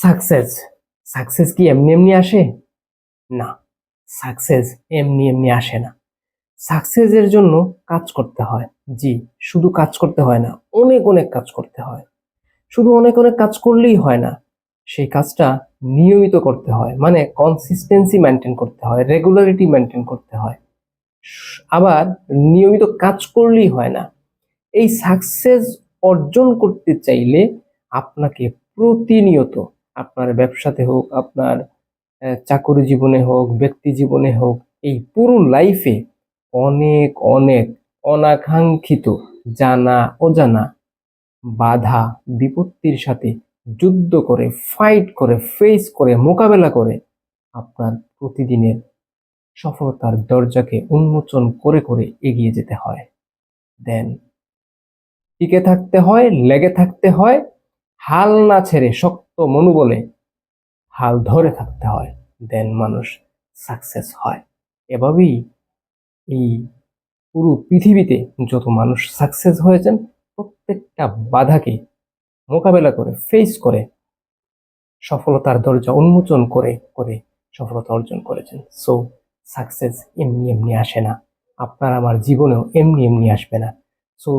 Success success কি এমনি এমনি আসে? না, সাকসেস এমনি এমনি আসে না। সাকসেসের জন্য কাজ করতে হয়। জি, শুধু কাজ করতে হয় না, অনেক অনেক কাজ করতে হয়। শুধু অনেক অনেক কাজ করলেই হয় না, সেই কাজটা নিয়মিত করতে হয়, মানে কনসিস্টেন্সি মেনটেন করতে হয়, রেগুলারিটি মেনটেন করতে হয়। আবার নিয়মিত কাজ করলেই হয় না। এই সাকসেস অর্জন করতে চাইলে আপনাকে প্রতিনিয়ত, আপনার ব্যবসাতে হোক, আপনার চাকরি জীবনে হোক, ব্যক্তি জীবনে হোক, এই পুরো লাইফে অনেক অনেক অনাকাঙ্ক্ষিত, জানা অজানা বাধা বিপত্তির সাথে যুদ্ধ করে, ফাইট করে, ফেস করে, মোকাবেলা করে আপনার প্রতিদিনের সফলতার দরজাকে উন্মোচন করে করে এগিয়ে যেতে হয়। দেন টিকে থাকতে হয়, লেগে থাকতে হয়, হাল না ছেড়ে শক্ত মনোবলে হাল ধরে থাকতে হয়। দেন মানুষ সাকসেস হয়। এভাবেই এই পুরো পৃথিবীতে যত মানুষ সাকসেস হয়েছেন, প্রত্যেকটা বাধাকে মোকাবেলা করে, ফেস করে, সফলতার দরজা উন্মোচন করে করে সফলতা অর্জন করেছেন। সো সাকসেস এমনি এমনি আসে না, আপনার আমার জীবনেও এমনি এমনি আসবে না। সো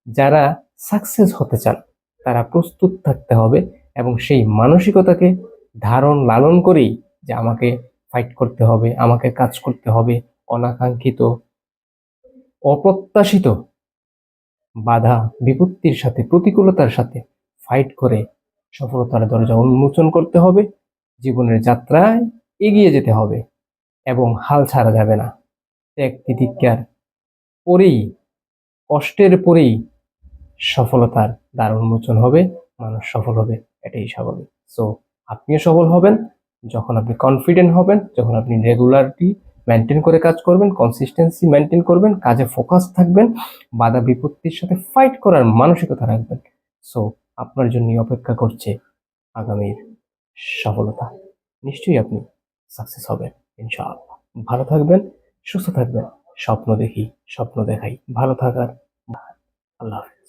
যারা সাকসেস হতে চান, তারা প্রস্তুত থাকতে হবে এবং সেই মানসিকতাকে ধারণ লালন করেই, যে আমাকে ফাইট করতে হবে, আমাকে কাজ করতে হবে, অনাকাঙ্ক্ষিত, অপ্রত্যাশিত বাধা বিপত্তির সাথে, প্রতিকূলতার সাথে ফাইট করে সফলতার দরজা উন্মোচন করতে হবে। জীবনের যাত্রায় এগিয়ে যেতে হবে এবং হাল ছাড়া যাবে না। ত্যাগ তিতিক্ষার পরেই, কষ্টের পরেই সফলতার দ্বার উন্মোচন হবে, মানুষ সফল হবে, এটাই স্বাভাবিক। সো আপনিও সফল হবেন যখন আপনি কনফিডেন্ট হবেন, যখন আপনি রেগুলারিটি মেনটেন করে কাজ করবেন, কনসিস্টেন্সি মেনটেন করবেন, কাজে ফোকাস থাকবেন, বাধা বিপত্তির সাথে ফাইট করার মানসিকতা রাখবেন। সো আপনার জন্য অপেক্ষা করছে আগামীর সফলতা। নিশ্চয়ই আপনি সাকসেস হবেন, ইনশাআল্লাহ। ভালো থাকবেন, সুস্থ থাকবেন। স্বপ্ন দেখি, স্বপ্ন দেখাই, ভালো থাকার। আল্লাহ হাফেজ।